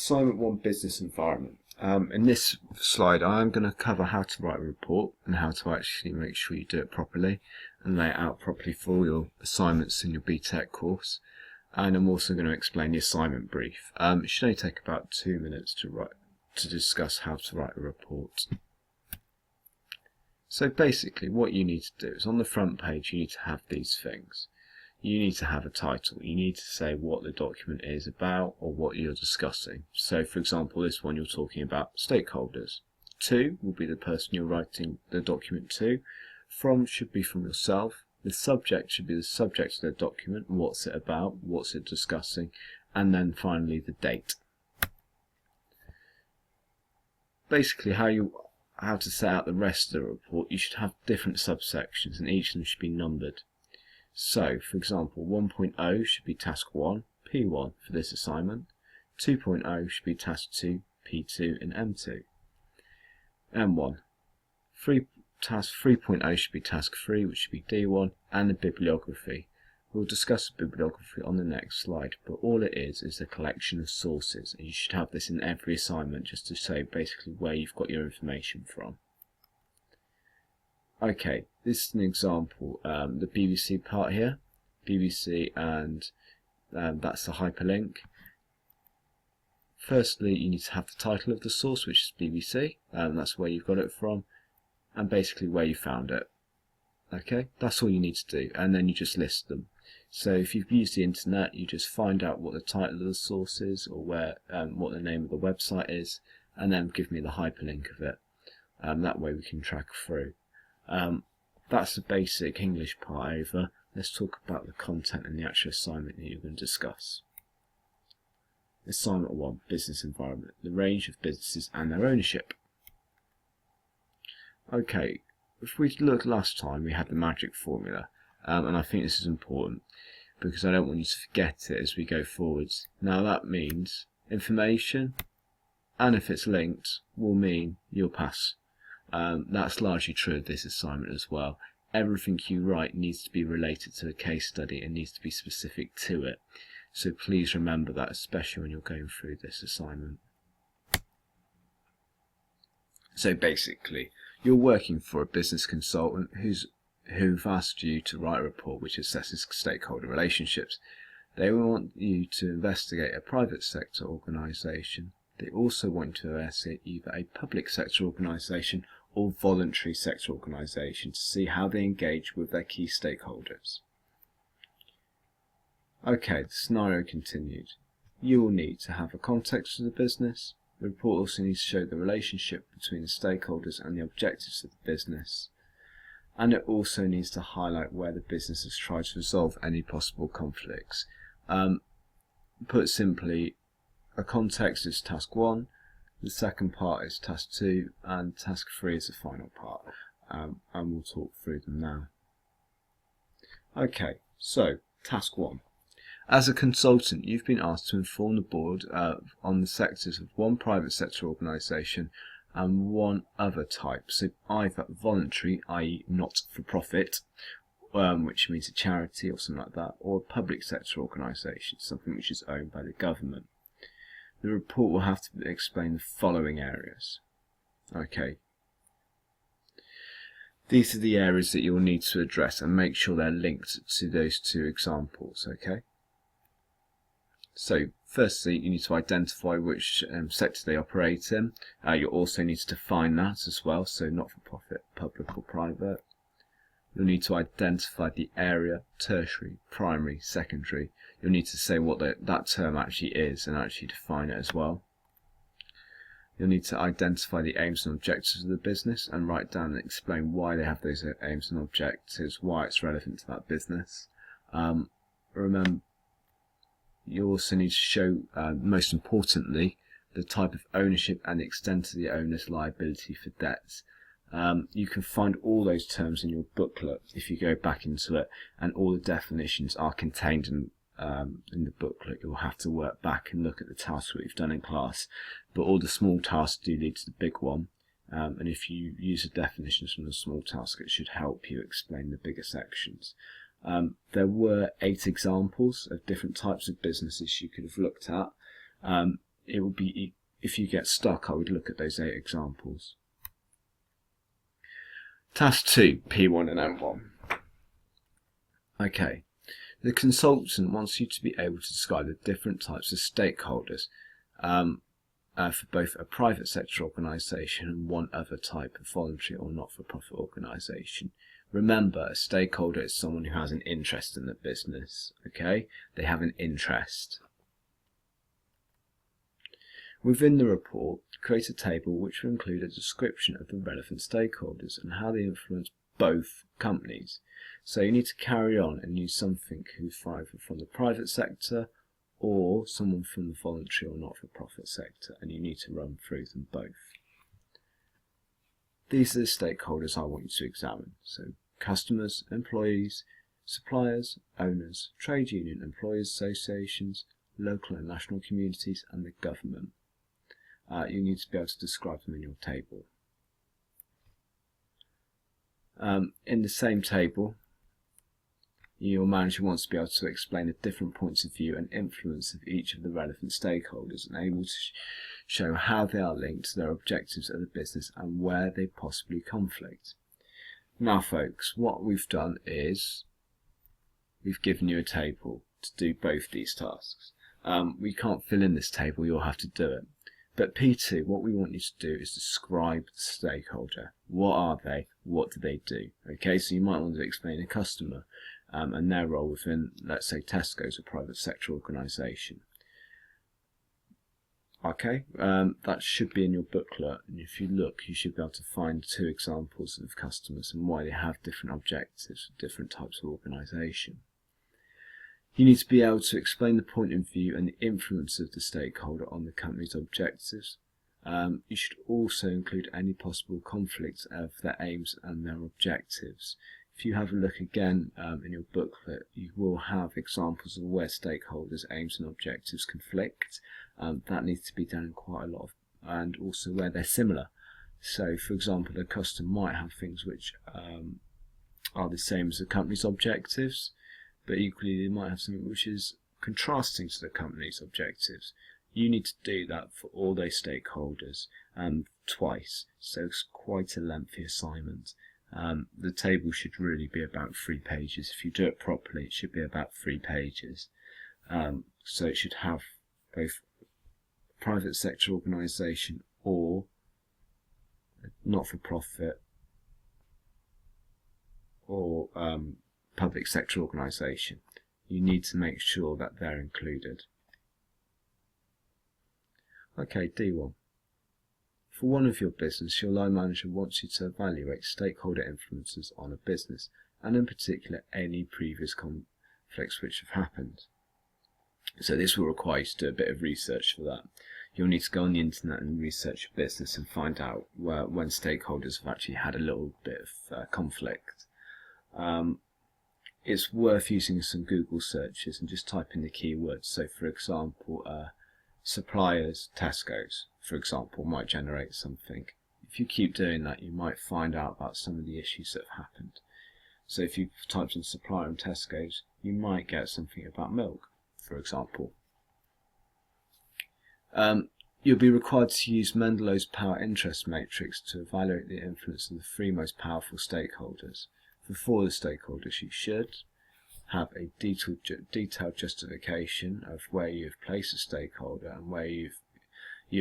Assignment 1, Business Environment. In this slide I'm going to cover how to write a report and how to actually make sure you do it properly and lay it out properly for all your assignments in your BTEC course. And I'm also going to explain the assignment brief. It should only take about 2 minutes to discuss how to write a report. So basically what you need to do is on the front page you need to have these things. You need to have a title. You need to say what the document is about or what you're discussing. So for example, this one you're talking about stakeholders. To will be the person you're writing the document to. From should be from yourself. The subject should be the subject of the document, what's it about, what's it discussing, and then finally the date. Basically how to set out the rest of the report, you should have different subsections and each of them should be numbered. So, for example, 1.0 should be task 1, P1 for this assignment. 2.0 should be task 2, P2 and M2. M1. Task 3.0 should be task 3, which should be D1, and the bibliography. We'll discuss the bibliography on the next slide, but all it is a collection of sources, and you should have this in every assignment just to say basically where you've got your information from. Okay, this is an example, the BBC part here, BBC, and that's the hyperlink. Firstly, you need to have the title of the source, which is BBC, that's where you've got it from, and basically where you found it. Okay, that's all you need to do, and then you just list them. So if you've used the internet, you just find out what the title of the source is, or where, what the name of the website is, and then give me the hyperlink of it. That way we can track through. That's the basic English part over. Let's talk about the content and the actual assignment that you're going to discuss. Assignment 1, Business Environment, the range of businesses and their ownership. Okay, if we looked last time, we had the magic formula, and I think this is important because I don't want you to forget it as we go forwards. Now that means information, and if it's linked, will mean you'll pass. That's largely true of this assignment as well. Everything you write needs to be related to a case study and needs to be specific to it. So please remember that, especially when you're going through this assignment. So basically, you're working for a business consultant who've asked you to write a report which assesses stakeholder relationships. They want you to investigate a private sector organisation. They also want you to investigate either a public sector organisation or voluntary sector organisation to see how they engage with their key stakeholders. Okay, the scenario continued. You will need to have a context of the business. The report also needs to show the relationship between the stakeholders and the objectives of the business. And it also needs to highlight where the business has tried to resolve any possible conflicts. Put simply, a context is task 1, the second part is task 2, and task 3 is the final part. And we'll talk through them now. Okay, so task 1. As a consultant, you've been asked to inform the board on the sectors of one private sector organisation and one other type, so either voluntary, i.e. not for profit, which means a charity or something like that, or a public sector organisation, something which is owned by the government. The report will have to explain the following areas. Okay. These are the areas that you'll need to address and make sure they're linked to those two examples, okay? So, firstly, you need to identify which sector they operate in. You also need to define that as well, so not-for-profit, public or private. You'll need to identify the area, tertiary, primary, secondary. You'll need to say what that term actually is and actually define it as well. You'll need to identify the aims and objectives of the business and write down and explain why they have those aims and objectives, why it's relevant to that business. Remember, you also need to show, most importantly, the type of ownership and the extent of the owner's liability for debts. You can find all those terms in your booklet if you go back into it, and all the definitions are contained in the booklet. You'll have to work back and look at the tasks that you've done in class, but all the small tasks do lead to the big one, and if you use the definitions from the small task, it should help you explain the bigger sections. There were 8 examples of different types of businesses you could have looked at. it would be, if you get stuck, I would look at those 8 examples. Task 2, P1 and M1. Okay, the consultant wants you to be able to describe the different types of stakeholders for both a private sector organisation and one other type of voluntary or not-for-profit organisation. Remember, a stakeholder is someone who has an interest in the business, okay? They have an interest. Within the report, create a table which will include a description of the relevant stakeholders and how they influence both companies. So you need to carry on and use something who's either from the private sector or someone from the voluntary or not-for-profit sector, and you need to run through them both. These are the stakeholders I want you to examine. So customers, employees, suppliers, owners, trade union, employers associations, local and national communities, and the government. You need to be able to describe them in your table. In the same table, your manager wants to be able to explain the different points of view and influence of each of the relevant stakeholders and able to show how they are linked to their objectives of the business and where they possibly conflict. Now folks, what we've done is we've given you a table to do both these tasks. We can't fill in this table, you'll have to do it. But P2, what we want you to do is describe the stakeholder. What are they? What do they do? Okay, so you might want to explain a customer and their role within, let's say, Tesco's, a private sector organisation. Okay, that should be in your booklet, and if you look, you should be able to find 2 examples of customers and why they have different objectives for different types of organisation. You need to be able to explain the point of view and the influence of the stakeholder on the company's objectives. You should also include any possible conflicts of their aims and their objectives. If you have a look again in your booklet, you will have examples of where stakeholders' aims and objectives conflict. That needs to be done in quite a lot of, and also where they're similar. So, for example, a customer might have things which are the same as the company's objectives, but equally they might have something which is contrasting to the company's objectives. You need to do that for all those stakeholders twice, so it's quite a lengthy assignment. The table should really be about 3 pages. If you do it properly, it should be about 3 pages. So it should have both private sector organisation or not-for-profit or public sector organisation. You need to make sure that they're included. Okay, D1. For one of your business, your line manager wants you to evaluate stakeholder influences on a business, and in particular any previous conflicts which have happened. So this will require you to do a bit of research for that. You'll need to go on the internet and research your business and find out when stakeholders have actually had a little bit of conflict. It's worth using some Google searches and just type in the keywords. So for example, suppliers, Tesco's, for example, might generate something. If you keep doing that, you might find out about some of the issues that have happened. So if you typed in supplier and Tesco's, you might get something about milk, for example. You'll be required to use Mendelow's power interest matrix to evaluate the influence of the 3 most powerful stakeholders. For 4 of the stakeholders, you should have a detailed justification of where you've placed a stakeholder and where you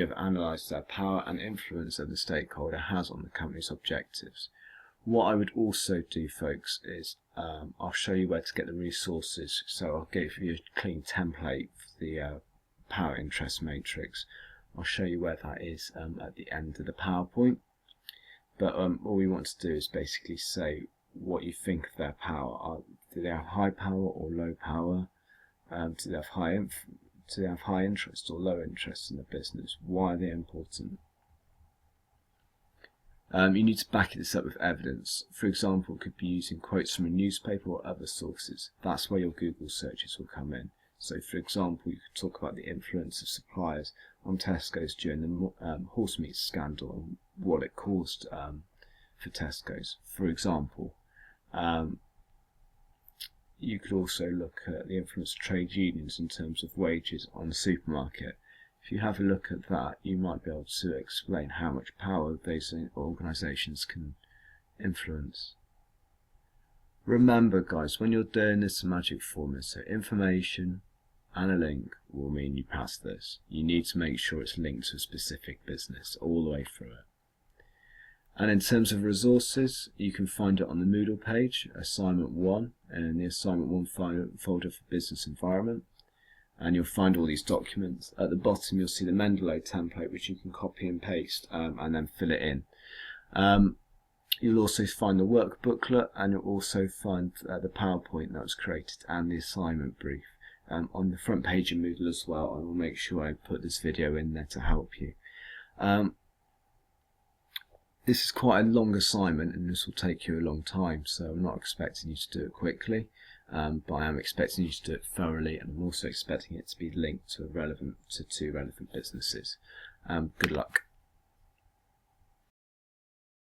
have analysed their power and influence that the stakeholder has on the company's objectives. What I would also do, folks, is I'll show you where to get the resources. So I'll give you a clean template for the power interest matrix. I'll show you where that is at the end of the PowerPoint. But all we want to do is basically say what you think of their power. Do they have high power or low power? Do they have high interest or low interest in the business? Why are they important? You need to back this up with evidence. For example, it could be using quotes from a newspaper or other sources. That's where your Google searches will come in. So, for example, you could talk about the influence of suppliers on Tesco's during the horse meat scandal and what it caused for Tesco's. For example, you could also look at the influence of trade unions in terms of wages on the supermarket. If you have a look at that, you might be able to explain how much power those organisations can influence. Remember guys, when you're doing this magic formula, so information and a link will mean you pass this. You need to make sure it's linked to a specific business all the way through it. And in terms of resources, you can find it on the Moodle page, assignment 1, and in the assignment 1 folder for business environment. And you'll find all these documents. At the bottom you'll see the Mendeley template, which you can copy and paste and then fill it in. You'll also find the work booklet, and you'll also find the PowerPoint that was created and the assignment brief on the front page of Moodle as well. I will make sure I put this video in there to help you. This is quite a long assignment and this will take you a long time, so I'm not expecting you to do it quickly, but I am expecting you to do it thoroughly, and I'm also expecting it to be linked to two relevant businesses. Good luck.